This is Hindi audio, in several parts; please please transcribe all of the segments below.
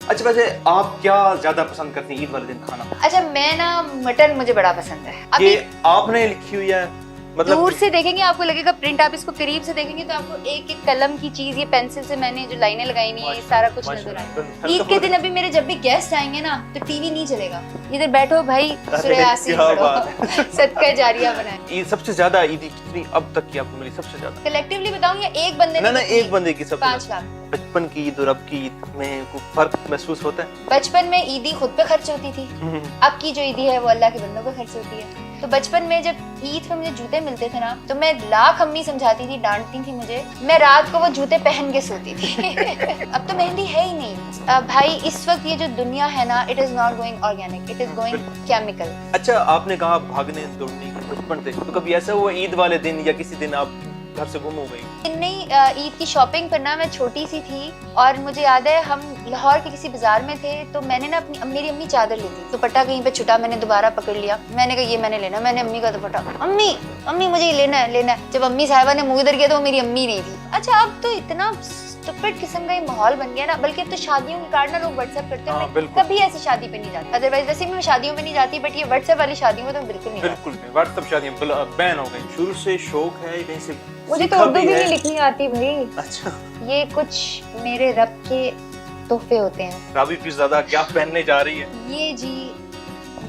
अच्छा वैसे आप क्या ज्यादा पसंद करती हैं ईद वाले दिन खाना? अच्छा मैं ना मटन मुझे बड़ा पसंद है। अभी ये आपने लिखी हुई है मतलब दूर से देखेंगे आपको लगेगा प्रिंट, आप इसको करीब से देखेंगे तो आपको एक एक कलम की चीज, ये पेंसिल से मैंने जो लाइनें लगाई नहीं है, ये सारा कुछ नजर आएगा। ईद के दिन अभी मेरे जब भी गेस्ट आएंगे ना तो टीवी नहीं चलेगा, इधर बैठो भाई सूरह यासीन पढ़ो, सदका जारिया बनाए। ईद सबसे ज्यादा ईदी कितनी अब तक की आपको मिली सबसे ज्यादा? कलेक्टिवली बताऊं या एक बंदे ना एक बंदे की सबसे 5 लाख। बचपन की ईद और अब की ईद में कोई फर्क महसूस होता है? बचपन में ईदी खुद पे खर्च होती थी, अब की जो ईदी है वो अल्लाह के बंदों पे खर्च होती है। तो बचपन में जब ईद पे मुझे जूते मिलते थे ना तो मैं लाख अम्मी समझाती थी, डांटती थी मुझे, मैं रात को वो जूते पहन के सोती थी। अब तो मेहंदी है ही नहीं भाई। इस वक्त ये जो दुनिया है ना, it is not going organic, it is going chemical. अच्छा आपने कहा भागने दौड़ने की बचपन से, तो कभी ऐसा हुआ ईद वाले दिन या किसी दिन आप घर से गुम हो गई? नहीं, ईद की शॉपिंग करना, मैं छोटी सी थी और मुझे याद है हम लाहौर के किसी बाजार में थे तो मैंने ना मेरी अम्मी चादर ली थी, दुपट्टा कहीं पे छुटा, मैंने दोबारा पकड़ लिया, मैंने कहा ये मैंने लेना, मैंने अम्मी का दुपट्टा, अम्मी मुझे ये लेना है। जब अम्मी साहिबा ने मुंह इधर किया तो वो मेरी अम्मी नहीं थी। अच्छा अब तो इतना स्टूपिड किस्म का ये माहौल बन गया ना, बल्कि अब तो शादियों के कार्ड ना लोग व्हाट्सएप करते हैं। मैं कभी ऐसी शादी पे नहीं जाती, अदरवाइज वैसे मैं शादियों में नहीं जाती, बट ये व्हाट्सएप वाली शादियों में तो बिल्कुल नहीं बिल्कुल नहीं। व्हाट्सएप शादियां बैन हो गई। शुरू से शौक है कहीं से? मुझे तो उर्दू भी नहीं लिखनी आती भाई। अच्छा, ये कुछ मेरे रब के तोहफे होते हैं। राबी पीरज़ादा क्या पहनने जा रही है? ये जी,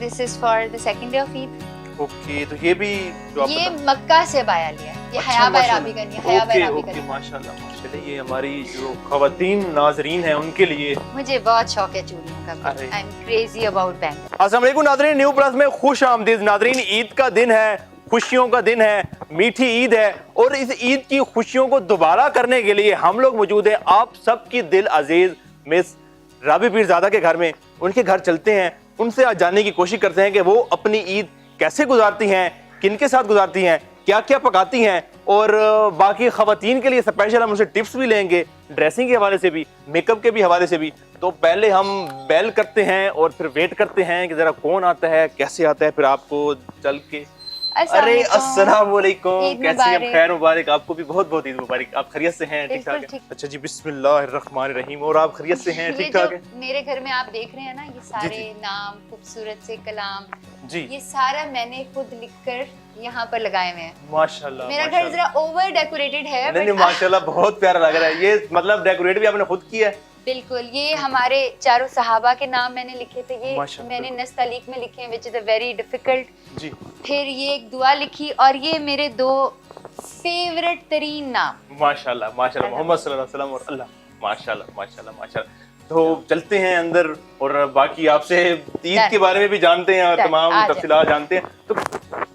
this is for the second day of Eid. Okay, तो ये भी जो आप ये मक्का से बाया लिया है, ये हया बाय राबी का नहीं है, हया बाय राबी का नहीं। माशाल्लाह माशाल्लाह। ये हमारी जो खवातीन नाजरीन हैं उनके लिए मुझे बहुत शौक है चूड़ियों का, I am crazy about bangles. अस्सलाम वालेकुम नाजरीन, न्यू प्लस में खुश आमदीद नाजरीन। ईद का दिन है, खुशियों का दिन है, मीठी ईद है और इस ईद की खुशियों को दोबारा करने के लिए हम लोग मौजूद हैं आप सबकी दिल अजीज मिस राबी पीरज़ादा के घर में। उनके घर चलते हैं, उनसे आज जानने की कोशिश करते हैं कि वो अपनी ईद कैसे गुजारती हैं, किनके साथ गुजारती हैं, क्या क्या पकाती हैं और बाकी खवातीन के लिए स्पेशल हम उनसे टिप्स भी लेंगे, ड्रेसिंग के हवाले से भी, मेकअप के भी हवाले से भी। तो पहले हम बेल करते हैं और फिर वेट करते हैं कि जरा कौन आता है, कैसे आता है, फिर आपको चल के। अरे अस्सलाम वालेकुम, कैसी हैं? खैर मुबारक, आपको भी बहुत बहुत ईद मुबारक। आप खैरियत से हैं? ठीक ठाक है? अच्छा जी, बिस्मिल्लाहिर्रहमानिर्रहीम। और आप खैरियत से हैं? ठीक ठाक है? मेरे घर में आप देख रहे हैं ना, ये सारे नाम, खूबसूरत से कलाम जी, ये सारा मैंने खुद लिखकर यहाँ पर लगाए हुए हैं। माशाल्लाह। मेरा घर जरा ओवर डेकोरेटेड है। नहीं माशाल्लाह, बहुत प्यारा लग रहा है। ये मतलब डेकोरेट भी आपने खुद किया है? बिल्कुल, ये हमारे चारों सहाबा के नाम मैंने लिखे थे, ये मैंने नस्तलीक में लिखे हैं, which is a very difficult जी। फिर ये एक दुआ लिखी और ये मेरे 2 फेवरेट तरीन नाम। माशाल्लाह माशाल्लाह, मोहम्मद सल्लल्लाहु अलैहि वसल्लम और अल्लाह। माशाल्लाह माशाल्लाह माशाल्लाह। तो चलते हैं अंदर और बाकी आपसे ईद के बारे में भी जानते हैं और तमाम तफसीलात जानते हैं।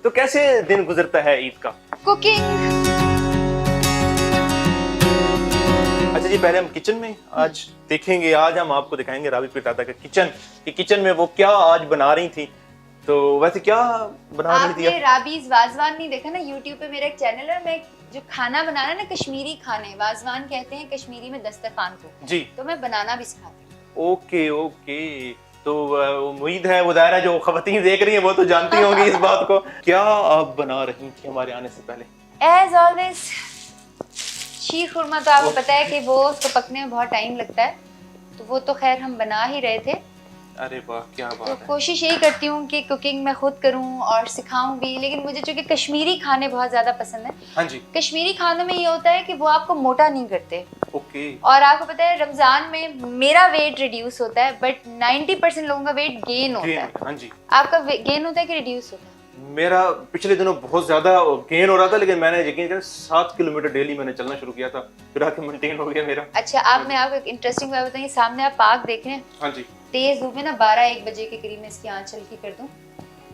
तो कैसे दिन गुजरता है ईद का? कुकिंग। अच्छा जी, पहले हम किचन में आज देखेंगे, आज हम आपको दिखाएंगे राबी पीरज़ादा का किचन, कि किचन में वो क्या आज बना रही थी। तो वैसे क्या बना रही थी? आपने राबीज वाजवान नहीं देखा ना? यूट्यूब पे मेरा एक चैनल है, मैं जो खाना बनाना ना, कश्मीरी खाने, वाजवान कहते हैं कश्मीरी में दस्तरखान को जी, तो मैं बनाना भी सिखाती हूँ। ओके ओके, तो उम्मीद है वो दायरा जो खवातीन देख रही हैं वो तो जानती होंगी इस बात को। क्या आप बना रही थी हमारे आने से पहले? एज ऑलवेज शीर खुरमा, तो आपको पता है कि वो उसको पकने में बहुत टाइम लगता है, तो वो तो खैर हम बना ही रहे थे। अरे वाह, क्या बात तो है। कोशिश यही करती हूँ कि कुकिंग मैं खुद करूँ और सिखाऊं भी, लेकिन मुझे चूंकि कश्मीरी खाने बहुत ज्यादा पसंद है। हाँ जी। कश्मीरी खानों में ये होता है कि वो आपको मोटा नहीं करते। ओके। और आपको पता है रमजान में मेरा वेट रिड्यूस होता है, बट 90% लोगों का वेट गेन होता है। हाँ जी। आपका गेन होता है कि रिड्यूस होता है? मेरा पिछले दिनों बहुत ज्यादा गेन हो रहा था, लेकिन मैंने यकीन करें 7 किलोमीटर डेली मैंने चलना शुरू किया था, फिर आके मेंटेन हो गया मेरा। अच्छा, आप मैं आपको एक इंटरेस्टिंग बात बताऊंगी। सामने आप पार्क देख रहे हैं? हाँ जी। तेज धूप में ना 12-1 बजे के करीब में इसकी आंच हल्की कर दूं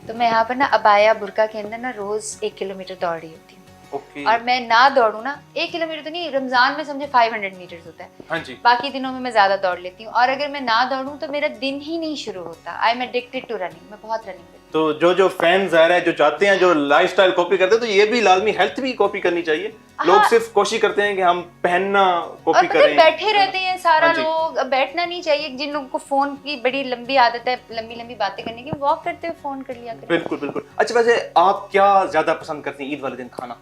तो मैं यहाँ पर ना अबाया बुरका के अंदर ना रोज 1 किलोमीटर दौड़ रही होती हूँ। ओके। और मैं ना दौड़ू ना, 1 किलोमीटर तो नहीं, रमजान में समझे 500 मीटर होता है। हाँ जी। बाकी दिनों में मैं ज्यादा दौड़ लेती हूँ, और अगर मैं ना दौड़ूं तो मेरा दिन ही नहीं शुरू होता। I am addicted to running, मैं बहुत रनिंग करती हूँ। तो जो फैंस आ रहे हैं, जो चाहते हैं, जो लाइफस्टाइल कॉपी करते हैं, तो ये भी लाजमी हेल्थ भी कॉपी करनी चाहिए। लोग सिर्फ कोशिश करते हैं कि हम पहनना कॉपी करें, बैठे रहते हैं सारा लोग। बैठना नहीं चाहिए। जिन लोगों को फोन की बड़ी लंबी आदत है, लंबी लंबी बातें करने की, वॉक करते हुए फोन कर लिया करें। बिल्कुल बिल्कुल। अच्छा वैसे आप क्या ज्यादा पसंद करती हैं ईद वाले दिन खाना?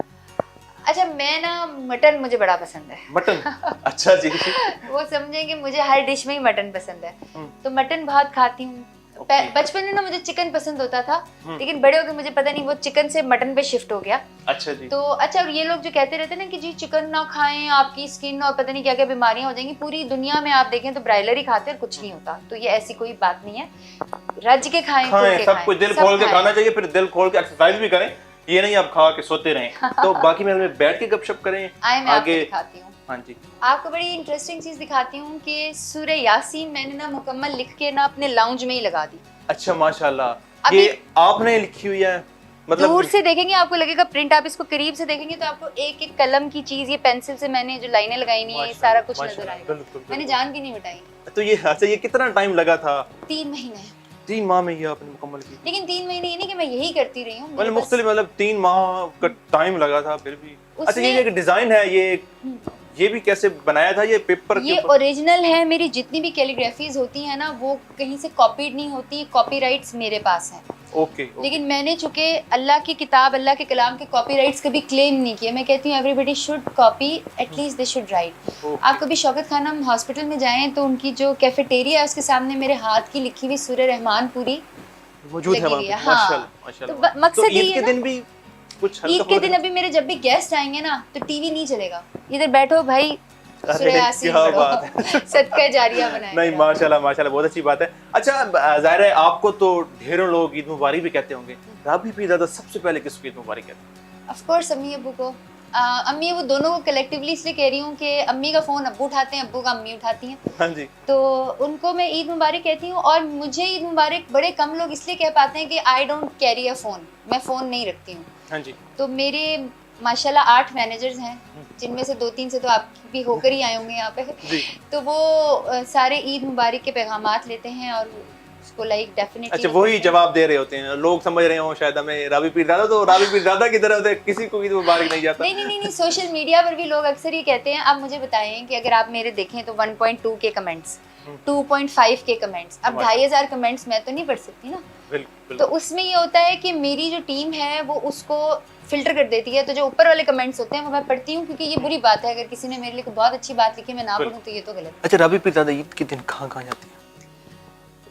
अच्छा मैं ना मटन मुझे बड़ा पसंद है। मटन, अच्छा जी। वो समझें कि मुझे हर डिश में ही मटन पसंद है, हम्म। तो मटन बहुत खाती हूँ। Okay. बचपन में ना मुझे चिकन पसंद होता था, लेकिन बड़े होकर मुझे पता नहीं वो चिकन से मटन पे शिफ्ट हो गया। अच्छा जी। तो अच्छा, और ये लोग जो कहते रहते हैं ना कि जी चिकन ना खाएं आपकी स्किन और पता नहीं क्या क्या बीमारियां हो जाएंगी, पूरी दुनिया में आप देखें तो ब्रायलर ही खाते हैं और कुछ नहीं होता, तो ये ऐसी कोई बात नहीं है। रज के खाएं, खुल के सब कुछ दिल सब खोल के खाएं। खाना चाहिए, फिर दिल खोल के एक्सरसाइज भी करें, ये नहीं आप खा के सोते रहें। तो बाकी में बैठ के गपशप करें। आए मैं आपको दिखाती हूँ। हाँ जी, आपको बड़ी इंटरेस्टिंग चीज दिखाती हूँ कि सूरह यासीन मैंने ना मुकम्मल लिख के ना अपने लाउंज में ही लगा दी। अच्छा माशाल्लाह, अभी ये आपने लिखी हुई है? मतलब दूर से देखेंगे आपको लगेगा प्रिंट, आप इसको करीब से देखेंगे तो आपको एक एक कलम की चीज, ये पेंसिल से मैंने जो लाइनें लगाई नहीं है, ये सारा कुछ नजर आएगा। मैंने जान की नहीं मिटाई। तो ये अच्छा, ये कितना टाइम लगा था? 3 महीने। 3 माह में ये आपने मुकम्मल की? लेकिन 3 महीने ये नहीं कि मैं यही करती रही हूँ, मतलब मुख्तलिफ, मतलब 3 माह का टाइम लगा था फिर भी। अच्छा ये एक डिजाइन है, ये भी कैसे बनाया था? ये पेपर ये ओरिजिनल है। मेरी जितनी भी कैलीग्राफीज होती है ना वो कहीं से कॉपीड नहीं होती, कॉपीराइट्स मेरे पास हैं। ओके। लेकिन मैंने चूंकि अल्लाह की किताब, अल्लाह के कलाम के कॉपीराइट्स कभी क्लेम नहीं किए। मैं कहती हूँ everybody should copy, at least they should write. आप कभी शौकत खानम हॉस्पिटल में जाएं तो उनकी जो कैफेटेरिया है उसके सामने मेरे हाथ की लिखी हुई सूरह रहमान पूरी मौजूद है वहाँ पे। हाँ। माशाल्लाह माशाल्लाह। तो मकसद ईद के दिन भी कुछ ईद के दिन अभी मेरे जब भी गेस्ट आएंगे ना तो टीवी नहीं चलेगा, इधर बैठो भाई, सूरह यासीन पढ़ो, सदका जारिया बनाए। नहीं माशाल्लाह माशाल्लाह, बहुत अच्छी बात है। अच्छा जाहिर है आपको तो ढेरों लोग ईद मुबारक भी कहते होंगे, राबी भी ज़्यादा सबसे पहले किसको ईद मुबारक कहते हैं? ऑफ कोर्स अम्मी अब्बू को। अम्मी अब्बू दोनों को कलेक्टिवली इसलिए कह रही हूँ कि अम्मी का फ़ोन अब्बू उठाते हैं, अब्बू का अम्मी उठाती हैं। हाँ जी। तो उनको मैं ईद मुबारक कहती हूँ। और मुझे ईद मुबारक बड़े कम लोग इसलिए कह पाते हैं कि I don't carry a phone, मैं फ़ोन नहीं रखती हूँ। हाँ जी। तो मेरे माशाल्लाह 8 मैनेजर्स हैं, जिनमें से 2-3 से तो आप भी होकर ही आए होंगे यहाँ पे जी। तो वो सारे ईद मुबारक के पैगामात लेते हैं और उसको लाइक डेफिनेटली। अच्छा वही जवाब दे रहे होते हैं, लोग समझ रहे हो शायद हमें राबी पीरज़ादा, तो राबी पीरज़ादा की तरफ से किसी को ईद मुबारक नहीं जाता। नहीं, सोशल मीडिया पर भी लोग अक्सर ये कहते हैं। आप मुझे बताएं कि अगर आप मेरे देखें तो 1.2 के कमेंट्स, 2.5 के कमेंट्स, अब 2500 कमेंट्स मैं तो नहीं पढ़ सकती ना। बिल्कुल। तो उसमें ये होता है कि मेरी जो टीम है वो उसको फिल्टर कर देती है, तो जो ऊपर वाले कमेंट्स होते हैं वो मैं पढ़ती हूँ, क्योंकि ये बुरी बात है अगर किसी ने मेरे लिए बहुत अच्छी बात लिखी मैं ना पढ़ूँ तो ये तो गलत। अच्छा राबी पीरज़ादा ईद के दिन कहाँ जाती है?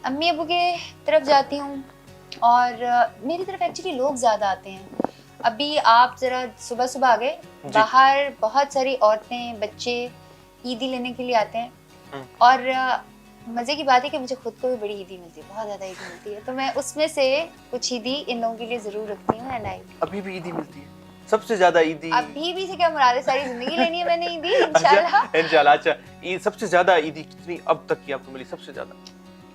अम्मी अबू के तरफ जाती हूँ और मेरी तरफ एक्चुअली लोग ज़्यादा आते हैं। अभी आप ज़रा सुबह सुबह आ गए, बाहर बहुत सारी औरतें बच्चे ईदी लेने के लिए आते हैं। और मज़े की बात है कि मुझे खुद को भी बड़ी ईदी मिलती है, बहुत ज़्यादा ईदी मिलती है, तो मैं उसमें से कुछ ईदी इन लोगों के लिए ज़रूर रखती हूँ। एंड आई अभी भी ईदी मिलती है? सबसे ज़्यादा ईदी अभी भी से क्या मुराद है, सारी ज़िंदगी लेनी है मैंने ईदी इंशाल्लाह। इंशाल्लाह। अच्छा सबसे ज़्यादा ईदी कितनी अब तक की आपको मिली? सबसे ज़्यादा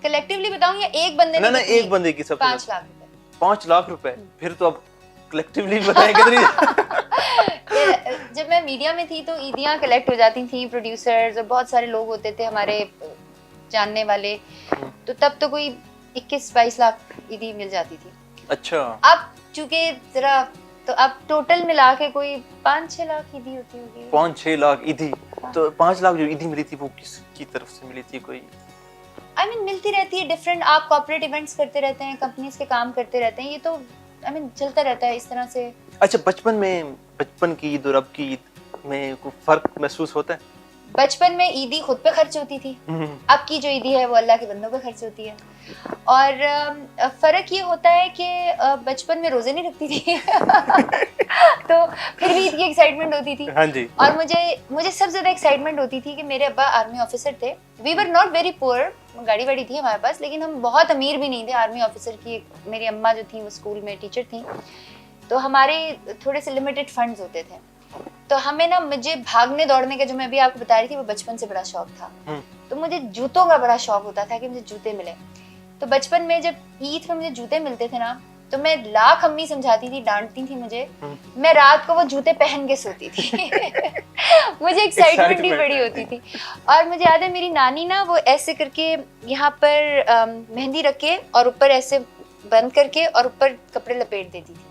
कलेक्टिवली बताऊं या एक बंदे ने? ना एक बंदे की सबसे 5 लाख रुपए। 5 लाख रुपए? फिर तो अब कलेक्टिवली बताएं कितनी। जब मैं मीडिया में थी तो ईदियां कलेक्ट हो जाती थी, प्रोड्यूसर्स और बहुत सारे लोग होते थे हमारे जानने वाले, तो तब तो कोई 21-22 लाख ईदी मिल जाती थी। अच्छा। अब चूंकि जरा तो अब टोटल मिला के कोई 5-6 लाख ईदी होती होगी। 5-6 लाख ईदी? तो 5 लाख जो ईदी मिली थी वो किसकी तरफ से मिली थी? कोई मिलती रहती है डिफरेंट, आप कॉर्पोरेट इवेंट्स करते रहते हैं, कंपनीज के काम करते रहते हैं, ये तो चलता रहता है इस तरह से। अच्छा बचपन की ईद और अब की ईद में कोई फर्क महसूस होता है? बचपन में ईदी खुद पे खर्च होती थी, अब की जो ईदी है वो अल्लाह के बंदों पे खर्च होती है। और फर्क ये होता है कि बचपन में रोजे नहीं रखती थी तो फिर भी ईद की एक्साइटमेंट होती थी। हाँ जी। और मुझे सबसे ज्यादा एक्साइटमेंट होती थी कि मेरे अब्बा आर्मी ऑफिसर थे। We were not very poor, गाड़ी वाड़ी थी हमारे पास, लेकिन हम बहुत अमीर भी नहीं थे। आर्मी ऑफिसर की मेरी अम्मा जो थी वो स्कूल में टीचर थी, तो हमारे थोड़े से लिमिटेड फंड्स होते थे। तो हमें ना, मुझे भागने दौड़ने का जो मैं अभी आपको बता रही थी वो बचपन से बड़ा शौक था। तो मुझे जूतों का बड़ा शौक होता था कि मुझे जूते मिले। तो बचपन में जब ईद में मुझे जूते मिलते थे ना, तो मैं लाख अम्मी समझाती थी, डांटती थी मुझे, मैं रात को वो जूते पहन के सोती थी मुझे एक्साइटमेंट भी बड़ी होती थी। और मुझे याद है मेरी नानी ना वो ऐसे करके यहाँ पर मेहंदी रख के और ऊपर ऐसे बंद करके और ऊपर कपड़े लपेट देती थी,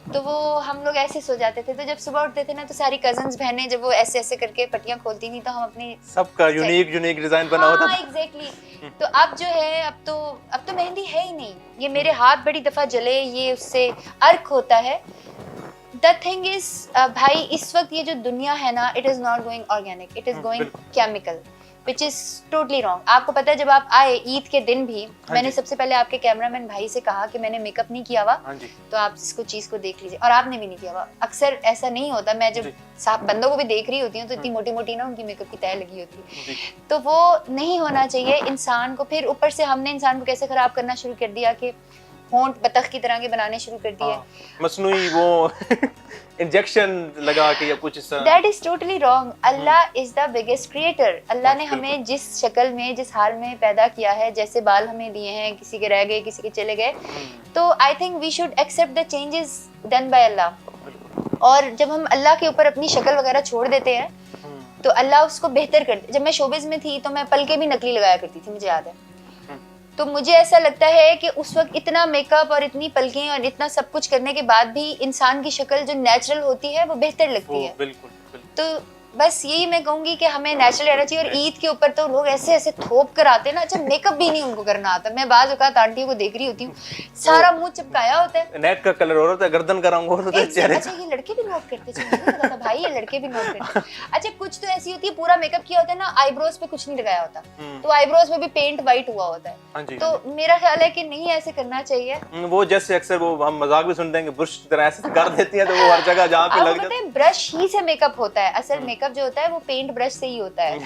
तो वो हम लोग ऐसे सो जाते थे। तो जब सुबह उठते थे ना तो सारी कजन्स बहनें जब वो ऐसे ऐसे करके पट्टियां खोलती थी तो हम अपनी सबका यूनिक डिजाइन बना होता था। एग्जैक्टली। तो अब जो है अब तो मेहंदी है ही नहीं। ये मेरे हाथ बड़ी दफा जले, ये उससे अर्क होता है। द थिंग इज भाई इस वक्त ये जो दुनिया है ना, it is not going organic, it is going chemical, which is totally wrong. आपको पता है जब आप आए ईद के दिन भी मैंने सबसे पहले आपके कैमरामैन भाई से कहा कि मैंने मेकअप नहीं किया हुआ, तो आप इसको चीज को देख लीजिए, और आपने भी नहीं किया हुआ। अक्सर ऐसा नहीं होता, मैं जब बंदों को भी देख रही होती हूँ तो इतनी मोटी मोटी ना उनकी मेकअप की तय लगी होती है, तो वो नहीं होना चाहिए इंसान को। फिर ऊपर से हमने इंसान को कैसे खराब करना शुरू कर दिया कि होंठ बतख की तरह के बनाने शुरू कर दिए, मसनूई वो इंजेक्शन लगा के या कुछ इस तरह। That is totally wrong. Allah is the biggest creator. Allah ने हमें जिस शक्ल में जिस हाल में पैदा किया है, जैसे बाल हमें दिए हैं, किसी के रह गए किसी के चले गए, तो I think we should accept the changes done by Allah. और जब हम अल्लाह के ऊपर अपनी शक्ल वगैरह छोड़ देते हैं तो अल्लाह उसको बेहतर कर। जब मैं शोबिज में थी तो मैं पलके भी नकली लगाया करती थी, मुझे याद है। तो मुझे ऐसा लगता है कि उस वक्त इतना मेकअप और इतनी पलकें और इतना सब कुछ करने के बाद भी इंसान की शक्ल जो नेचुरल होती है वो बेहतर लगती है। बिल्कुल। तो बस यही मैं कहूंगी कि हमें नेचुरल रहना चाहिए। और ईद के ऊपर तो लोग ऐसे ऐसे थोप कर आते हैं ना, अच्छा मेकअप भी नहीं उनको करना आता। मैं बाज औकात आंटियों को देख रही होती हूँ, सारा मुंह चिपकाया होता है, नेक का कलर हो रहा है, गर्दन का रंग हो रहा है, चेहरे। अच्छा ये लड़के भी नोट करते हैं, मुझे नहीं पता था भाई ये लड़के भी नोट करते हैं। अच्छा कुछ तो ऐसी होती है पूरा मेकअप किया होता है ना, आईब्रोज पे कुछ नहीं लगाया होता, तो आईब्रोज में भी पेंट व्हाइट हुआ होता है। तो मेरा ख्याल है कि नहीं ऐसे करना चाहिए। वो जैसे अक्सर वो हम मजाक भी सुनते हैं कि ब्रश की तरह ऐसे कर देती है, तो वो हर जगह जहाँ पे लग जाता है। ब्रश ही से मेकअप होता है, असल मेकअप जो होता है वो पेंट ब्रश से ही होता है।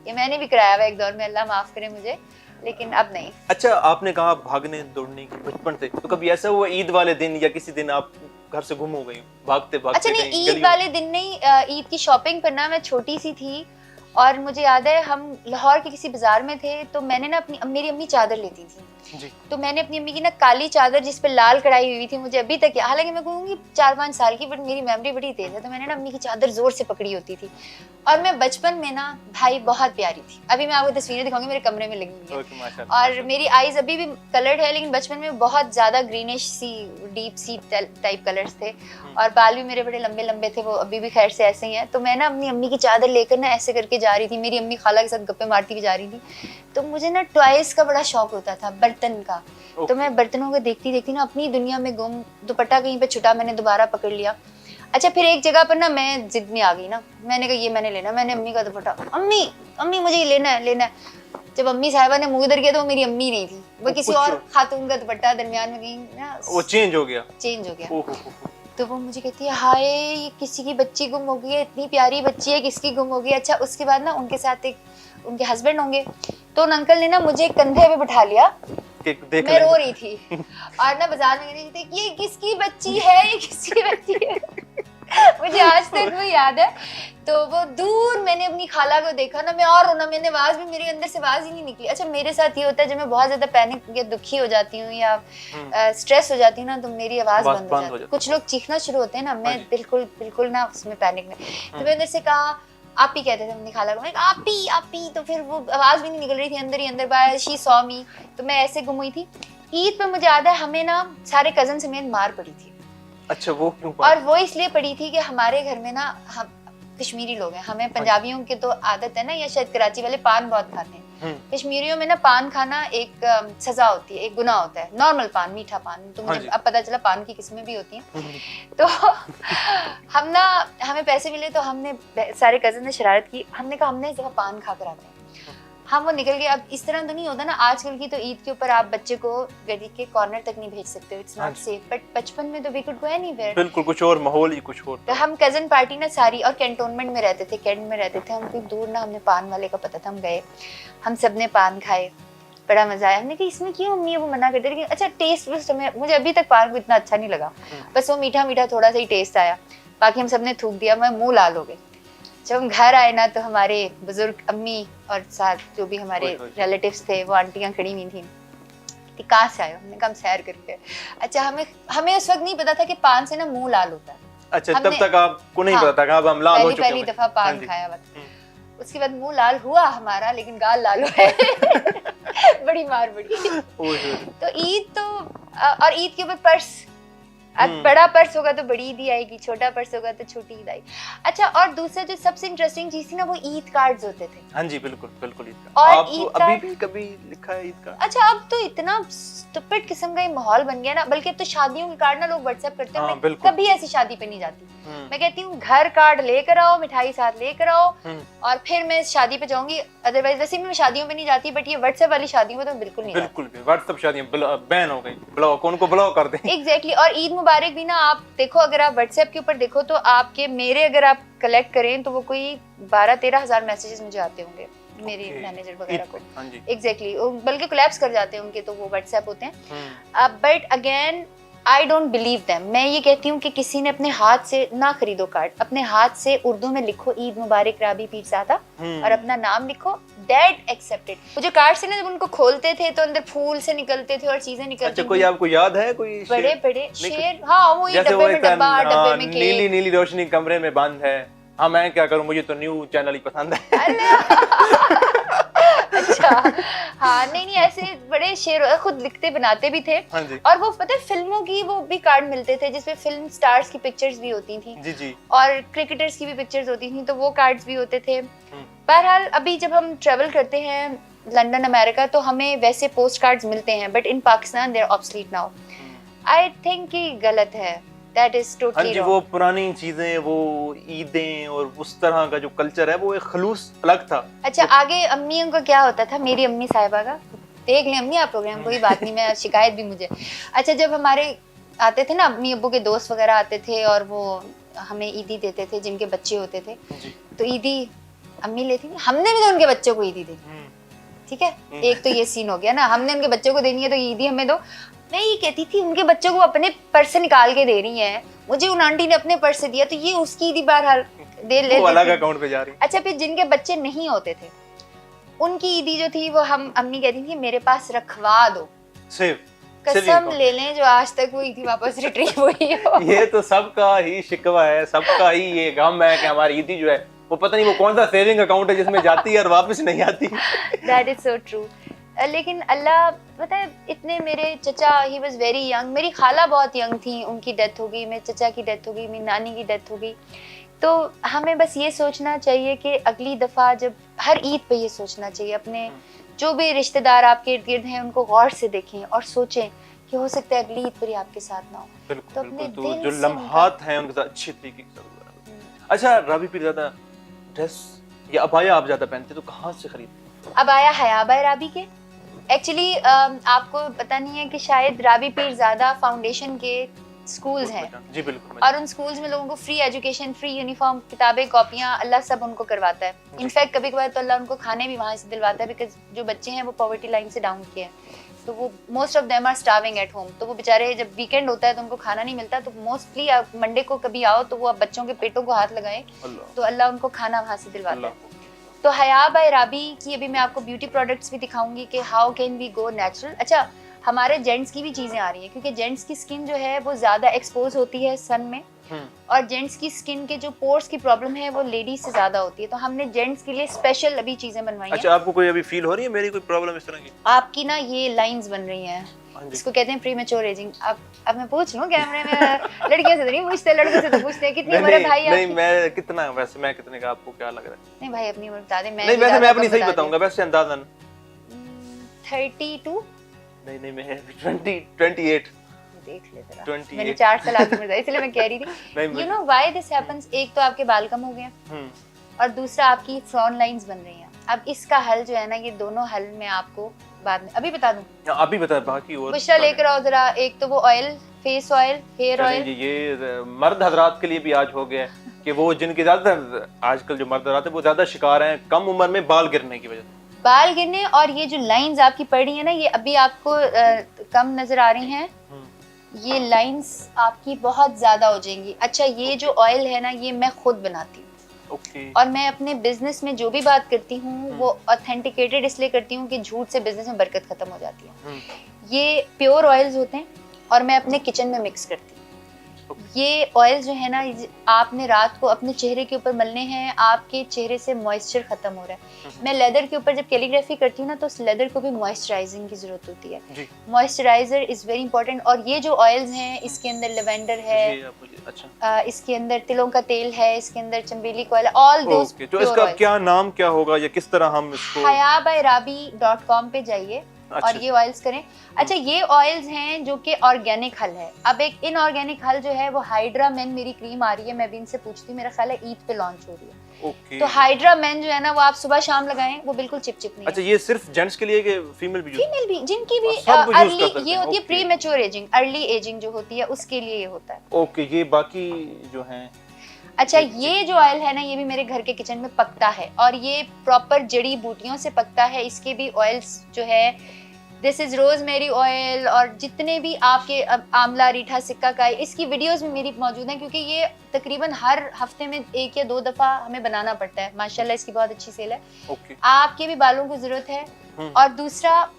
ये मैंने भी कराया हुआ एक दौर में, अल्लाह माफ करे मुझे, लेकिन अब नहीं। अच्छा आपने कहा भागने दौड़ने की बचपन से, तो कभी ऐसा हुआ ईद वाले दिन या किसी दिन आप घर से गुम हो गई भागते भागते? अच्छा नहीं, ईद वाले दिन नहीं, ईद की शॉपिंग पर ना मैं छोटी सी थी और मुझे याद है हम लाहौर के किसी बाजार में थे, तो मैंने ना मेरी अम्मी चादर लेती थी जी। तो मैंने अपनी अम्मी की ना काली चादर जिस पे लाल कढ़ाई हुई थी, मुझे अभी तक, हालांकि मैं कहूँगी 4-5 साल की, बट मेरी मेमोरी बड़ी तेज है, तो मैंने ना अम्मी की चादर जोर से पकड़ी होती थी। और मैं बचपन में ना भाई बहुत प्यारी थी, अभी मैं आपको तस्वीरें दिखाऊंगी, मेरे कमरे में लगी हुई है, और मेरी आईज अभी भी कलर्ड है, लेकिन बचपन में बहुत ज्यादा ग्रीनिश सी डीप सी टाइप कलर्स थे, और बाल भी मेरे बड़े लंबे लंबे थे, वो अभी भी खैर से ऐसे ही हैं। तो मैं ना अपनी अम्मी की चादर लेकर ना ऐसे करके जा रही थी, मेरी अम्मी खाला के साथ गप्पे मारती भी जा रही थी। तो मुझे ना टॉयज का बड़ा शौक होता था, बर्तन का। तो मैं बर्तनों को देखती देखती ना अपनी दुनिया में गुम, दुपट्टा कहीं पे छुटा, मैंने दोबारा पकड़ लिया। अच्छा फिर एक जगह पर ना मैं जिद में आ गई ना, मैंने कहा ये मैंने लेना, मैंने अम्मी का दुपट्टा, अम्मी अम्मी मुझे ये लेना है लेना है। जब अम्मी साहिबा ने मुंह इधर किया तो वो मेरी अम्मी नहीं थी, वो किसी और खातून का दुपट्टा दरमियान में गई ना, वो चेंज हो गया। तो वो मुझे कहती है हाय ये किसी की बच्ची गुम हो गई है, इतनी प्यारी बच्ची है, किसकी गुम हो गई। अच्छा उसके बाद ना उनके साथ एक उनके हस्बैंड होंगे, तो उन अंकल ने ना मुझे कंधे पे बिठा लिया, मैं रो रही थी, और ना बाजार में गई थी, ये किसकी बच्ची है, ये किसकी बच्ची है। मुझे आज तक वो याद है। तो वो दूर मैंने अपनी खाला को देखा ना, मैं और रोना, मैंने आवाज भी, मेरे अंदर से आवाज ही नहीं निकली। अच्छा मेरे साथ ये होता है जब मैं बहुत ज्यादा पैनिक या दुखी हो जाती हूँ या स्ट्रेस हो जाती हूँ ना, तो मेरी आवाज बंद हो जाती है। कुछ लोग चीखना शुरू होते हैं ना, मैं बिल्कुल ना उसमें पैनिक में, तो मैं अंदर से कहा आप ही कहते थे अपनी खाला को, मैं आप ही, तो फिर वो आवाज भी नहीं निकल रही थी, अंदर ही अंदर बाय शी सॉ मी। तो मैं ऐसे गुम हुई थी। ईद पे मुझे याद है हमें ना सारे कजन समेत मार पड़ी थी। अच्छा वो क्यों? और वो इसलिए पड़ी थी कि हमारे घर में ना, हम कश्मीरी लोग हैं, हमें पंजाबियों की तो आदत है ना, या शायद कराची वाले पान बहुत खाते हैं, कश्मीरियों में ना पान खाना एक सजा होती है, एक गुनाह होता है। नॉर्मल पान, मीठा पान, तो मुझे अब पता चला पान की किस्में भी होती हैं। तो हम ना, हमें पैसे मिले तो हमने सारे कजन ने शरारत की, हमने कहा हमने इस दफा पान खा कर आते हैं। हम वो निकल गए। अब इस तरह तो नहीं होता ना आजकल की, तो ईद के ऊपर आप बच्चे को गली के कॉर्नर तक नहीं भेज सकते हो, इट्स नॉट सेफ, बट बचपन में तो वी कुड गो एनीवेयर, बिल्कुल कुछ और माहौल ही कुछ और। तो हम कजन पार्टी ना सारी, और कैंटोनमेंट में रहते थे, कैंट में रहते थे हम, कोई दूर ना, हमने पान वाले का पता था, हम गए, हम सब ने पान खाए, बड़ा मजा आया। हमने कहा इसमें क्यों अम्मी वो मना करते, लेकिन अच्छा टेस्ट वेस्ट हमें, मुझे अभी तक पान को इतना अच्छा नहीं लगा, बस वो मीठा मीठा थोड़ा सा ही टेस्ट आया, बाकी हम सब ने थूक दिया, मैं मुंह लाल हो गई। जब हम घर आए ना, तो हमारे बुजुर्ग अम्मी और साथ जो भी हमारे रिलेटिव्स थे, वो आंटियां खड़ी हुई थी, कहाँ से आए? हमने कहा सैर करके। अच्छा हमें उस वक्त नहीं पता था कि पान से ना मुंह लाल होता है। अच्छा तब तक आपको नहीं पता था कि अब हम लाल हो चुके हैं? पहली दफा पान खाया हुआ था, उसके बाद मुंह लाल हुआ हमारा, लेकिन गाल लाल हुआ है। बड़ी मार पड़ी। तो ईद तो, और ईद के ऊपर पर्स, अब बड़ा पर्स होगा तो बड़ी ईद आएगी, छोटा पर्स होगा तो छोटी ईद आएगी। अच्छा, और दूसरा जो सबसे इंटरेस्टिंग चीज थी ना, वो ईद कार्ड्स होते थे। हाँ जी बिल्कुल बिल्कुल ईद का। और आप ईद अभी कार्ड भी कभी लिखा है ईद का? अच्छा, अब तो इतना स्टूपिड किस्म का ये माहौल बन गया ना, बल्कि अब तो शादियों के कार्ड ना लोग व्हाट्सएप करते हैं। हाँ, मैं बिल्कुल। कभी ऐसी शादी पे नहीं जाती। मैं कहती हूँ घर कार्ड लेकर आओ, मिठाई साथ लेकर आओ, और फिर मैं शादी पे जाऊंगी। अदरवाइज वैसे भी मैं शादियों पे नहीं जाती, बट ये व्हाट्सएप वाली शादियों में तो मैं बिल्कुल नहीं जाती। बिल्कुल भी व्हाट्सएप शादियां बैन हो गई, ब्लॉक, उनको ब्लॉक कर दें। एग्जैक्टली। और ईद मुबारक भी ना, आप देखो अगर आप व्हाट्सएप के ऊपर देखो तो आपके मेरे अगर आप कलेक्ट करें तो वो कोई 12-13 हज़ार मैसेजेस मुझे आते होंगे मेरे मैनेजर वगैरह को। हाँ जी। एग्जैक्टली, बल्कि कोलैप्स कर जाते हैं उनके, तो वो व्हाट्सएप होते हैं। अब but again I don't believe them. मैं ये कहती हूँ कि किसी ने अपने हाथ से ना खरीदो कार्ड, अपने हाथ से उर्दू में लिखो ईद मुबारक राबी पीरज़ादा और अपना नाम लिखो, दैट एक्सेप्टेड। वो जो कार्ड्स थे ना, जब उनको खोलते थे तो अंदर फूल से निकलते थे और चीजें निकलती अच्छा, थी। कोई आपको याद है कोई बड़े बड़े शेर? हाँ, वो ये डब्बे में डब्बा, डब्बे में केक। नीली नीली रोशनी कमरे में बंद है, हाँ मैं क्या करूं, मुझे तो न्यू चैनल ही पसंद है। अच्छा, हाँ, नहीं ऐसे बड़े शेर खुद लिखते बनाते भी थे। हाँ जी। और वो पता है फिल्मों की वो भी कार्ड मिलते थे जिसमें फिल्म स्टार्स की पिक्चर्स भी होती थी। जी जी। और क्रिकेटर्स की भी पिक्चर्स होती थी, तो वो कार्ड्स भी होते थे। बहरहाल अभी जब हम ट्रेवल करते हैं लंदन अमेरिका तो हमें वैसे पोस्ट कार्ड्स मिलते हैं, but in Pakistan they are obsolete now. I think कि गलत है, दैट इज टोटली रॉन्ग। वो पुरानी चीजें, वो ईदें और उस तरह का जो कल्चर है वो एक खलूस अलग था। अच्छा, आगे अम्मियों का क्या होता था, मेरी अम्मी साहिबा का, देख लें अम्मी आप प्रोग्राम, कोई बात नहीं, मैं शिकायत भी मुझे। अच्छा, जब हमारे आते थे ना अम्मी अब्बू के दोस्त वगैरह आते थे और वो हमें ईदी देते थे जिनके बच्चे होते थे, तो ईदी अम्मी लेती थी, हमने भी तो उनके बच्चों को ईदी दी। ठीक है, एक तो ये सीन हो गया ना, हमने उनके बच्चों को देनी है तो ईदी हमें दो। मैं ये कहती थी उनके बच्चों को अपने पर्स से निकाल के दे रही है, मुझे उन आंटी ने अपने पर्स से दिया तो ये उसकी ईदी बहरहाल दे ले, वो अलग अकाउंट पे जा रही। अच्छा, फिर जिनके बच्चे नहीं होते थे उनकी ईदी जो थी वो हम अम्मी कहती थी मेरे पास रखवा दो, सेव कसम ले लें जो आज तक वो ईदी वापस रिट्रीव हुई हो। ये तो सबका ही शिकवा है, सबका ही ये गम है कि हमारी ईदी जो है वो पता नहीं वो कौन सा सेविंग अकाउंट है जिसमें जाती है और वापस नहीं आती। That is so true. लेकिन अल्लाह पता है, इतने मेरे चचा ही वाज वेरी यंग, मेरी खाला बहुत यंग थी, उनकी डेथ हो गई, मेरे चचा की डेथ हो गई, मेरी नानी की डेथ हो गई। तो हमें बस ये सोचना चाहिए कि अगली दफ़ा जब हर ईद पे ये सोचना चाहिए, अपने जो भी रिश्तेदार आपके इर्द गिर्द हैं उनको गौर से देखें और सोचें कि हो सकता है अगली ईद पर आपके साथ ना हो। बिल्कुल, तो अपने बिल्कुल, दिल जो से लम्हात हैं उनके साथ अच्छे तरीके से गुजारा। अच्छा, राबी पीरज़ादा ड्रेस या अबाया आप ज्यादा पहनते तो कहाँ से खरीदते? अबाया हया बाय राबी के। एक्चुअली आपको पता नहीं है कि शायद राबी पीरज़ादा फाउंडेशन के स्कूल्स हैं। जी बिल्कुल। और उन स्कूल्स में लोगों को फ्री एजुकेशन, फ्री यूनिफॉर्म, किताबें, कॉपियां, अल्लाह सब उनको करवाता है। इनफैक्ट कभी कभार तो अल्लाह उनको खाने भी वहाँ से दिलवाता है, बिकॉज जो बच्चे हैं वो पॉवर्टी लाइन से डाउन के हैं, तो वो most of them are starving at home. तो वो बेचारे जब वीकेंड होता है तो उनको खाना नहीं मिलता, तो मोस्टली आप मंडे को कभी आओ तो वो आप बच्चों के पेटों को हाथ लगाएं तो अल्लाह उनको खाना वहाँ से दिलवाता है। तो हया बाय राबी की अभी मैं आपको ब्यूटी प्रोडक्ट्स भी दिखाऊंगी कि how can we go natural. अच्छा, हमारे जेंट्स की भी चीजें आ रही हैं क्योंकि जेंट्स की स्किन जो है वो ज्यादा एक्सपोज होती है सन में, और जेंट्स की स्किन के जो पोर्स की प्रॉब्लम है वो लेडीज से ज्यादा होती है, तो हमने जेंट्स के लिए स्पेशल अभी चीजें बनवाई हैं। अच्छा, आपको कोई अभी फील हो रही है मेरी कोई प्रॉब्लम इस तरह की? आपकी ना ये लाइंस बन रही हैं, इसको कहते हैं प्रीमेच्योर एजिंग। अब मैं पूछ लूं कैमरे में, लड़कियों से तो नहीं पूछते, लड़कों से तो पूछते हैं कितनी उम्र है भाई आपकी? नहीं, मैं कितना, वैसे मैं कितने का, आपको क्या लग रहा है? नहीं भाई अपनी उम्र बता दे। नहीं, वैसे मैं अपनी सही बताऊंगा, वैसे अंदाजन 32। नहीं, मैं 28। देख ले जरा, 28। मैंने 4 साल आगे बढ़ा, इसलिए मैं कह रही थी। You know why this happens? एक तो आपके बाल कम हो गए और दूसरा आपकी फ्रॉन लाइंस बन रही हैं। अब इसका हल जो है ना, ये दोनों हल मैं आपको बाद में अभी बता दूं। अभी बता, बाकी और बुशरा लेकर आओ जरा। एक तो वो oil, face oil, hair oil. ये मर्द हजरात के लिए भी आज हो गया है कि वो जिनके ज्यादा आजकल जो मर्द हजरात है वो ज्यादा शिकार हैं कम उम्र में बाल गिरने की वजह से। बाल गिरने, और ये जो लाइंस आपकी पड़ रही है ना, ये अभी आपको कम नजर आ रही हैं, ये लाइंस आपकी बहुत ज्यादा हो जाएंगी। अच्छा, ये जो ऑयल है ना, ये मैं खुद बनाती हूँ। और मैं अपने बिजनेस में जो भी बात करती हूँ वो ऑथेंटिकेटेड इसलिए करती हूँ कि झूठ से बिजनेस में बरकत खत्म हो जाती है। ये प्योर ऑयल्स होते हैं और मैं अपने किचन में मिक्स करती हूँ। ये ऑयल जो है ना, आपने रात को अपने चेहरे के ऊपर मलने हैं, आपके चेहरे से मॉइस्चर खत्म हो रहा है। मैं लेदर के ऊपर जब कैलीग्राफी करती हूँ ना, तो उस लेदर को भी मॉइस्चराइजिंग की जरूरत होती है। Moisturiser is very important. और ये जो ऑयल्स हैं, इसके अंदर लेवेंडर है, अच्छा, इसके अंदर तिलों का तेल है, इसके अंदर चमेली का ऑयल, ऑल दोस। तो इसका क्या नाम क्या होगा या किस तरह हम इसको? hayabyrabi.com पे जाइए और ये ऑयल्स करें। अच्छा, ये ऑयल्स हैं जो कि ऑर्गेनिक हल है। अब एक इनऑर्गेनिक हल जो है वो हाइड्रा मेन मेरी क्रीम आ रही है, मैं भी इनसे पूछती हूँ, मेरा ख्याल है ईद पे लॉन्च हो रही है। तो हाइड्रा मेन जो है ना, वो आप सुबह शाम लगाएं, वो बिल्कुल चिपचिप नहीं। अच्छा, ये सिर्फ जेंट्स के लिए कि फीमेल भी? फीमेल भी, जिनकी भी अर्ली, ये होती है pre mature ageing, early ageing जो होती है उसके लिए ये होता है। ओके, ये बाकी जो हैं। अच्छा, ये जो ऑयल है ना, ये भी मेरे घर के किचन में पकता है और ये प्रॉपर जड़ी बूटियों से पकता है। इसके भी ऑयल्स जो है, दिस इज रोजमेरी ऑयल, और जितने भी आपके आंवला, रीठा, सिक्का का, इसकी वीडियोस भी मेरी मौजूद हैं, क्योंकि ये तकरीबन हर हफ्ते में 1 या 2 दफा हमें बनाना पड़ता है। माशाल्लाह इसकी बहुत अच्छी सेल है। आपके भी बालों को जरूरत है। और दूसरा,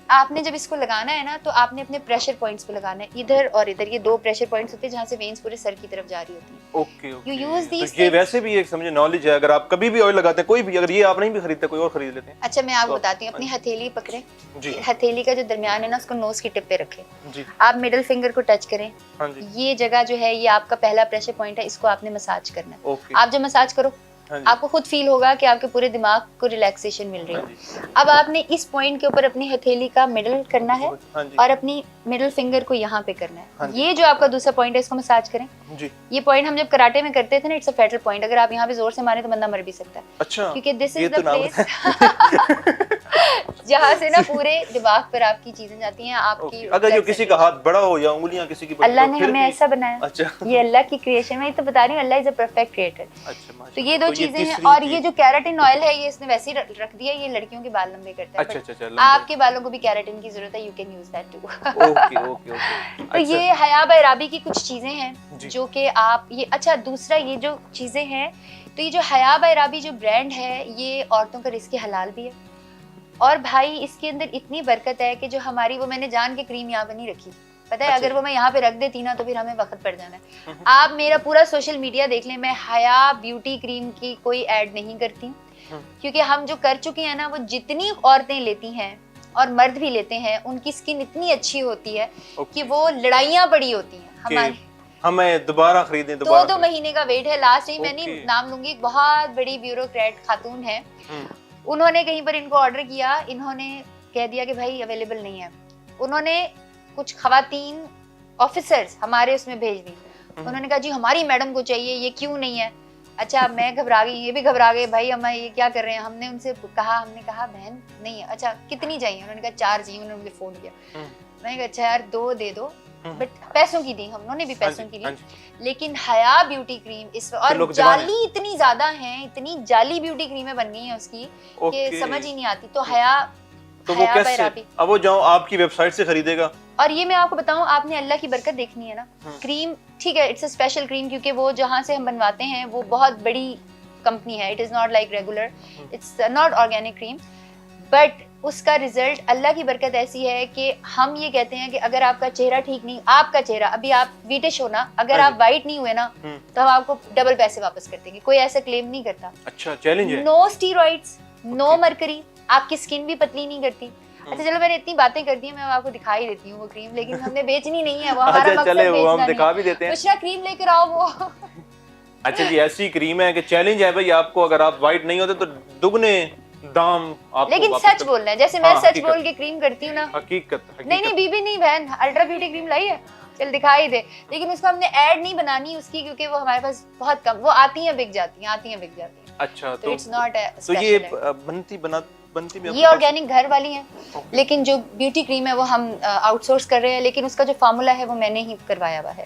आपने जब इसको लगाना है ना, तो आपने अपने प्रेशर पॉइंट्स पे लगाना है, इधर और इधर। ये 2 प्रेशर पॉइंट्स होते हैं जहाँ से वेन्स पूरे सर की तरफ जा रही होती हैं। ओके। यू यूज दीस। तो ये वैसे भी एक समझे नॉलेज है, अगर आप कभी भी ऑयल लगाते हैं, कोई भी, अगर ये आप नहीं भी खरीदते, कोई और खरीद लेते हैं। अच्छा, मैं आपको बताती हूँ। अपनी हथेली पकड़े जी, हथेली का जो दरमियान है ना, उसको नोज की टिप पे रखें जी। आप मिडिल फिंगर को टच करें। हाँ जी। ये जगह जो है, ये आपका पहला प्रेशर पॉइंट है, इसको आपने मसाज करना है। आप जब मसाज करो, आपको खुद फील होगा कि आपके पूरे दिमाग को रिलैक्सेशन मिल रही है। अब आपने इस पॉइंट के ऊपर अपनी हथेली का मिडल करना है और अपनी मिडिल फिंगर को यहाँ पे करना है। ये जो आपका दूसरा पॉइंट है, इसको मसाज करें जी। ये पॉइंट हम जब कराटे में करते थे ना, इट्स अ फैटल पॉइंट। अगर आप यहाँ पे जोर से मारे तो बंदा मर भी सकता है। अच्छा, क्योंकि दिस इज द प्लेस जहाँ से ना पूरे दिमाग पर आपकी चीजें जाती हैं। आपकी अगर जो किसी का हाथ बड़ा हो या उंगलियां किसी की, अल्लाह ने हमें ऐसा बनाया। अच्छा, ये अल्लाह की क्रिएशन, मैं तो बता रही हूँ, अल्लाह इज अ परफेक्ट क्रिएटर। तो ये 2 चीजें हैं। और ये जो कैराटिन ऑयल है, ये इसने वैसे ही रख दिया, ये लड़कियों के बाल लंबे करता है। अच्छा, आपके बालों को भी कैराटिन की जरूरत है, you can use that too. Okay okay okay. तो ये हया बैराबी की कुछ चीजें हैं जो कि आप ये, अच्छा, दूसरा ये जो चीजें हैं, तो ये जो हया बैराबी जो ब्रांड है, ये औरतों का रिस्क हलाल भी है। और भाई, इसके अंदर इतनी बरकत है कि जो हमारी, वो मैंने जान के क्रीम यहाँ पे नहीं रखी, पता है। अगर वो मैं यहाँ पे रख देती ना, तो फिर हमें वक्त पड़ जाना है। आप मेरा पूरा सोशल मीडिया देख लें, मैं हया ब्यूटी क्रीम की कोई ऐड नहीं करती, क्योंकि हम जो कर चुके हैं ना, वो जितनी औरतें लेती हैं और मर्द भी लेते हैं, उनकी स्किन इतनी अच्छी होती है कि वो लड़ाइयाँ बड़ी होती हैं हमारी। हमें दोबारा खरीदें, 2 महीने का वेट है। लास्ट टाइम, मैं नहीं नाम लूंगी, एक बहुत बड़ी ब्यूरोक्रेट खातून है, उन्होंने कहीं पर इनको ऑर्डर किया, इन्होंने कह दिया कि भाई अवेलेबल नहीं है। उन्होंने कुछ खवातीन ऑफिसर्स हमारे उसमें भेज दी। उन्होंने कहा जी हमारी मैडम को चाहिए, ये क्यों नहीं है। अच्छा, मैं घबरा गई, ये भी घबरा गए, भाई हम ये क्या कर रहे हैं। हमने उनसे कहा, हमने कहा बहन नहीं है। अच्छा, कितनी चाहिए? उन्होंने कहा 4 चाहिए। उन्होंने मुझे फोन किया, मैंने कहा अच्छा यार 2 दे दो, बट पैसों की दी, हम उन्होंने भी पैसों की ली। लेकिन हया ब्यूटी क्रीम इस, और जाली इतनी ज्यादा है, इतनी जाली ब्यूटी क्रीमें बन गई है उसकी कि समझ ही नहीं आती। तो हया, तो वो कैसे, अब वो जाओ आपकी वेबसाइट से खरीदेगा। और ये मैं आपको बताऊं, आपने अल्लाह की बरकत देखनी है ना, क्रीम ठीक है, इट्स अ स्पेशल क्रीम, क्योंकि वो जहाँ से हम बनवाते हैं वो बहुत बड़ी कंपनी है। It is not like regular, it's not organic cream, but उसका रिजल्ट, अल्लाह की बरकत ऐसी है कि हम ये कहते हैं कि अगर आपका चेहरा ठीक नहीं, आपका चेहरा, अभी आप ब्रिटिश हो ना, अगर आप वाइट नहीं हुए ना, तो हम आपको डबल पैसे वापस कर देंगे। कोई ऐसा क्लेम नहीं करता। अच्छा, चैलेंज है। नो स्टीरॉइड्स, नो मरकरी, आपकी स्किन भी पतली नहीं करती। अच्छा चलो, मैंने इतनी बातें कर दी है, मैं आपको दिखाई देती हूँ वो क्रीम, लेकिन हमने बेचनी नहीं है, वो हमारा मकसद बेचना नहीं है। हम दिखा भी देते हैं। दूसरा क्रीम लेकर आओ वो। अच्छा जी, ऐसी क्रीम है कि चैलेंज है भाई आपको, अगर आप वाइट नहीं होते तो दुगने दाम आपको, लेकिन सच बोलना है, जैसे मैं सच बोल के क्रीम करती हूँ ना। हकीकत। नहीं बीबी नहीं बहन, अल्ट्रा ब्यूटी क्रीम लाई है, चल दिखाई दे, लेकिन उसको हमने ऐड नहीं बनानी उसकी, क्योंकि वो हमारे पास बहुत कम, वो आती हैं बिक जाती हैं। अच्छा, तो इट्स नॉट अ तो ये बनती भी ये ऑर्गेनिक घर वाली है, लेकिन जो ब्यूटी क्रीम है वो हम आउटसोर्स कर रहे हैं, लेकिन उसका जो फार्मूला है वो मैंने ही करवाया हुआ है।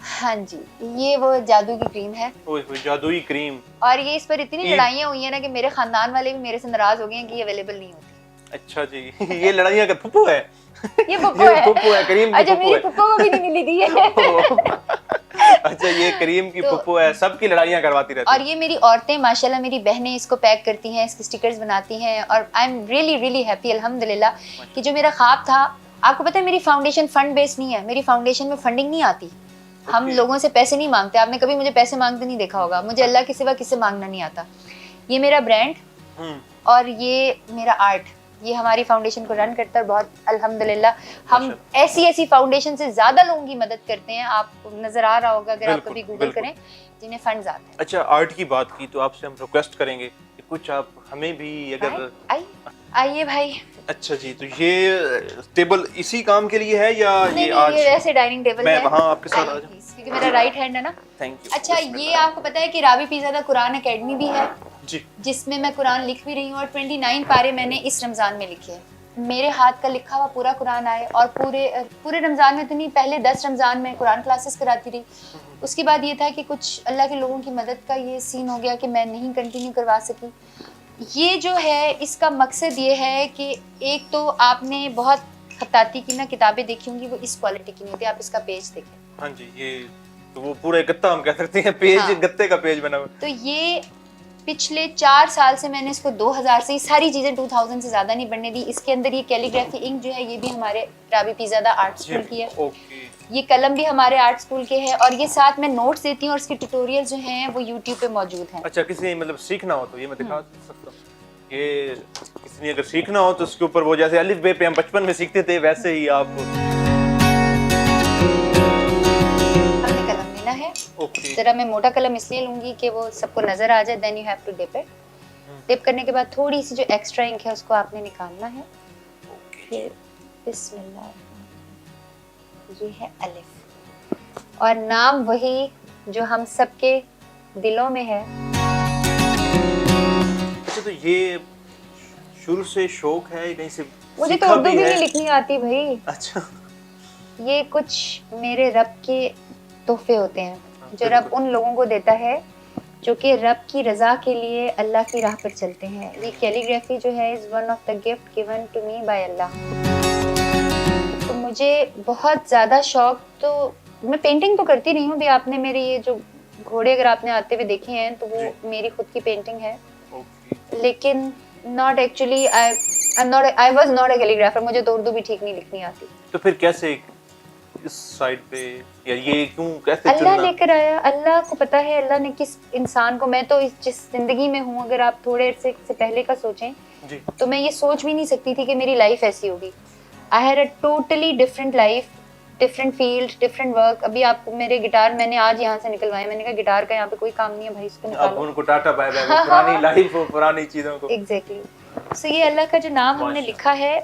हाँ जी, ये वो जादू की क्रीम है। ओए जादुई क्रीम। और ये इस पर इतनी लड़ाइयाँ हुई है ना कि मेरे खानदान वाले भी मेरे से नाराज हो गए हैं कि ये अवेलेबल नहीं होती। अच्छा जी, ये लड़ाइयाँ का फुप्पू है। ये फुप्पू है क्रीम की। अच्छा, मेरी फुप्पू को भी नहीं मिली थी ये। अच्छा, ये क्रीम की फुप्पू है, सबकी लड़ाइयाँ करवाती रहती है। और ये मेरी औरतें, माशाल्लाह मेरी बहनें इसको पैक करती हैं, इसके स्टिकर्स बनाती हैं, और आई एम रियली हैप्पी अल्हम्दुलिल्लाह कि जो मेरा ख्वाब था आपको पता है मेरी फाउंडेशन फंड बेस्ड नहीं है, मेरी फाउंडेशन में फंडिंग नहीं आती। हम लोगों से पैसे नहीं मांगते, आपने कभी मुझे पैसे मांगते नहीं देखा होगा। मुझे अल्लाह के सिवा किससे मांगना नहीं आता। ये मेरा ब्रांड और ये मेरा आर्ट, ये हमारी फाउंडेशन को रन करता है। बहुत अल्हम्दुलिल्लाह हम ऐसी फाउंडेशन से ज्यादा लोगों की मदद करते हैं। आपको नजर आ रहा होगा अगर आप कभी गूगल करें, जिन्हें फंड्स आते हैं। अच्छा, आर्ट की बात की तो आपसे हम रिक्वेस्ट करेंगे कि कुछ आप हमें भी अगर आइए भाई। अच्छा जी, तो ये टेबल इसी काम के लिए है या ये आज ये वैसे डाइनिंग टेबल मैं है। वहाँ आपके साथ आ जाऊँ? क्योंकि मेरा राइट हैंड है ना। Thank you. अच्छा, ये आपको पता है कि रावी पीज़ादा कुरान एकेडमी भी है जी, जिसमें मैं कुरान लिख भी रही हूँ और 29 पारे मैंने इस रमज़ान में लिखे हैं। मेरे हाथ का लिखा हुआ पूरा कुरान आए और पूरे रमज़ान में तो नहीं, पहले 10 रमज़ान में कुरान क्लासेस कराती रही। उसके बाद ये था कि कुछ अल्लाह के लोगों की मदद का ये सीन हो गया कि मैं नहीं कंटिन्यू करवा सकी। ये जो है इसका मकसद ये है कि एक तो आपने बहुत खताती की ना किताबें देखी होंगी, वो इस क्वालिटी की नहीं होती। आप इसका पेज देखें। हाँ जी, ये तो वो पूरा गत्ता हम कह सकते हैं, पेज हाँ। गत्ते का पेज बना हुआ। तो ये पिछले 4 साल से मैंने इसको 2000 से, ये सारी चीज़ें 2000 से ज़्यादा नहीं बनने दी। इसके अंदर ये कैलीग्राफी इंक जो है ये भी हमारे रावी पीज़ादा आर्ट स्कूल की है। ओके। ये कलम भी हमारे आर्ट स्कूल के हैं और ये साथ में नोट्स देती हूँ और इसके ट्यूटोरियल जो हैं वो यूट्यूब पे मौजूद हैं। अच्छा, किसी मतलब सीखना हो तो ये मैं दिखा सकता हूँ। ये किसी ने अगर सीखना हो तो उसके ऊपर वो जैसे अलिफ बे पे हम बचपन में सीखते थे वैसे ही आप हमने कलम लेना है। ओके। जरा मैं मोटा कलम इसलिए लूंगी कि वो सबको नजर आ जाए। Then you have to dip it. Dip करने के बाद थोड़ी सी जो एक्स्ट्रा इंक है उसको आपने निकालना है। ये बिस्मिल्लाह, ये है अलिफ और नाम वही जो हम सबके दिलों में है। अच्छा, तो ये शुरू से शौक है कहीं से? मुझे तो उर्दू भी नहीं लिखनी आती भाई। अच्छा, ये कुछ मेरे रब के तोहफे होते हैं जो रब उन लोगों को देता है जो कि रब की रजा के लिए अल्लाह की राह पर चलते हैं। ये कैलीग्राफी जो है is one of the gift given to me by Allah. तो मुझे बहुत ज़्यादा शौक, तो मैं पेंटिंग तो करती नहीं हूँ भी। आपने मेरे ये जो घोड़े अगर आपने आते हुए देखे हैं तो वो मेरी खुद की पेंटिंग है। लेकिन not actually I was not a calligrapher. मुझे तो उर्दू भी ठीक नहीं लिखनी आती। तो फिर कैसे इस साइड पे या ये क्यों कैसे अल्लाह चुनना? लेकर आया। अल्लाह को पता है अल्लाह ने किस इंसान को, मैं तो जिस जिंदगी में हूँ, अगर आप थोड़े से पहले का सोचें जी। तो मैं ये सोच भी नहीं सकती थी कि मेरी लाइफ ऐसी होगी। I had a totally different life, different field, different work. अभी आपको मेरे गिटार मैंने आज यहाँ से निकलवाए। मैंने कहा गिटार का यहाँ पे कोई काम नहीं है भाई, इसको अब निकालो। उनको टाटा बाय बाय, वो पुरानी लाइफ वो पुरानी चीजों को। एग्जैक्टली। सो ये अल्लाह का जो नाम हमने लिखा है,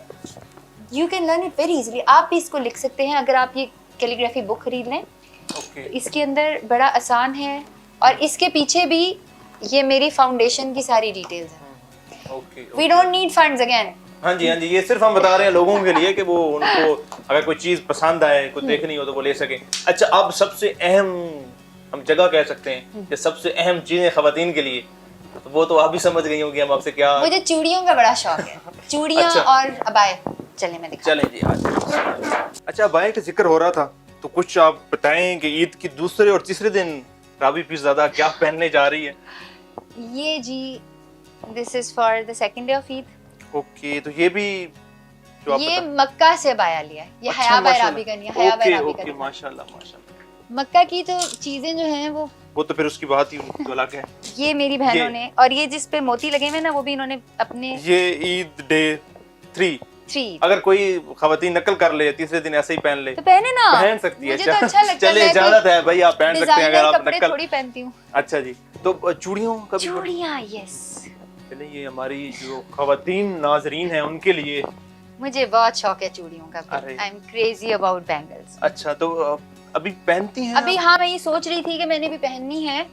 you can learn it very easily. आप भी इसको लिख सकते हैं अगर आप ये कैलीग्राफी बुक खरीद लें। ओके। इसके अंदर बड़ा आसान है और इसके पीछे भी ये मेरी फाउंडेशन की सारी डिटेल्स हैं। Okay. We don't need funds again. हाँ जी, हाँ जी, ये सिर्फ हम बता रहे हैं लोगों के लिए कि वो उनको अगर कोई चीज़ पसंद आए, कुछ देखनी हो तो वो ले सकें। अच्छा, अब सबसे अहम हम जगह कह सकते हैं कि सबसे अहम चीज़ें ख़वातीन के लिए, तो वो तो आप भी समझ गई होंगी हम आपसे क्या। मुझे चूड़ियों का बड़ा शौक है। चूड़ियाँ अच्छा। और अबाए। चलिए मैं दिखा। चलें जी आज। अच्छा, अबाए का जिक्र हो रहा था तो कुछ आप बताएं कि ईद की दूसरे और तीसरे दिन रावी पीज़ादा क्या पहनने जा रही है? ये जी, this is for the second day of Eid. Okay, तो ये भी जो आप ये मक्का से बाया लिया है। ये अच्छा, हया बाय माशाल्लाह। राबी का नहीं है, हया बाय ओके, राबी ओके, का। माशाल्लाह, माशाल्लाह। मक्का की तो चीजें जो हैं वो तो फिर उसकी बात ही अलग है। ये मेरी बहनों ये- ने, और ये जिस पे मोती लगे हुए हैं ना वो भी इन्होंने अपने ये ईद डे 3। 3। अगर कोई खवातीन नकल कर ले, तीसरे दिन ऐसे ही पहन ले, तो पहने ना, पहन सकती है। मुझे तो अच्छा लगता है। चले, मैं इजाजत है भाई, आप पहन सकते हैं अगर डिजाइनर आप कपड़े नकल। थोड़ी पहनती हूँ। अच्छा जी, तो चूड़ियों का भी चूड़ियाँ, यस। चले, ये हमारी जो खवातीन नाजरीन हैं उनके लिए। मुझे बहुत शौक है चूड़ियों का। अरे। I am crazy about bangles. अच्छा, तो अभी पहनती हैं अभी आप? हाँ, मैं ये सोच रही थी कि मैंने भी पहननी है।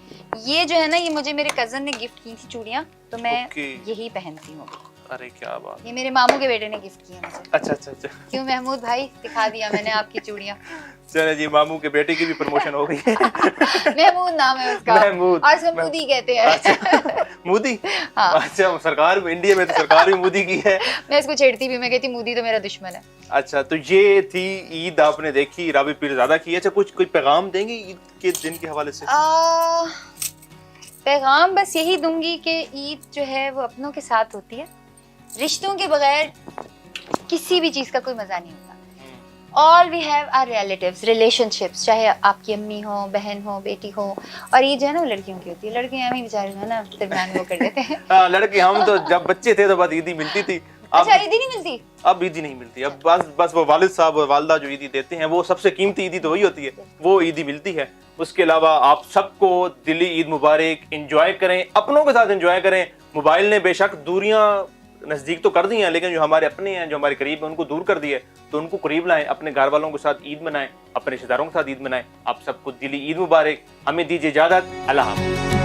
ये जो है ना, ये मुझे मेरे कजन ने गिफ्ट की थी चूड़ियाँ, तो मैं ओके। यही पहनती हूँ। अरे क्या बात। ये मेरे मामू के बेटे ने गिफ्ट किया मुझे। अच्छा अच्छा अच्छा। क्यों महमूद भाई, दिखा दिया मैंने आपकी चूड़ियाँ। चले जी, मामू के बेटे की भी प्रमोशन हो गई है। महमूद नाम है उसका। महमूद। और उसको मोदी कहते हैं। अच्छा, मोदी। हाँ। अच्छा, सरकार इंडिया में तो सरकार भी मोदी की है। मैं इसको छेड़ती भी, मैं कहती मोदी तो मेरा दुश्मन है। अच्छा, तो ये थी ईद आपने देखी, रावी पीरज़ादा की। अच्छा, कुछ कोई पैगाम देंगे ईद के दिन के हवाले से? पैगाम बस यही दूंगी कि ईद जो है वो अपनों के साथ होती है। रिश्तों के बगैर किसी भी चीज का कोई मजा नहीं होता। All we have are relatives, relationships, चाहे आपकी अम्मी हो, बहन हो, बेटी हो। और ये जो है ना वो लड़कियों की होती है, लड़के हमें ही बेचारे जो है ना दरमियान वो कर देते हैं। हाँ, लड़के हम तो जब बच्चे थे तो बस ईदी मिलती थी। अच्छा, ईदी नहीं मिलती? अब ईदी नहीं मिलती। अब बस वो वालिद साहब और वालदा जो ईदी देते हैं, वो सबसे कीमती ईदी तो वही होती है, वो ईदी मिलती है। उसके अलावा आप सबको दिली ईद मुबारक। एंजॉय करें, अपनों के साथ एंजॉय करें। मोबाइल ने बेशक दूरियां नजदीक तो कर दी हैं, लेकिन जो हमारे अपने हैं, जो हमारे करीब हैं, उनको दूर कर दिए। तो उनको करीब लाएं, अपने घर वालों के साथ ईद मनाएं, अपने रिश्तेदारों के साथ ईद मनाएं। आप सबको दिली ईद मुबारक। हमें दीजिए इजाजत। अल्लाह हाफ़िज़।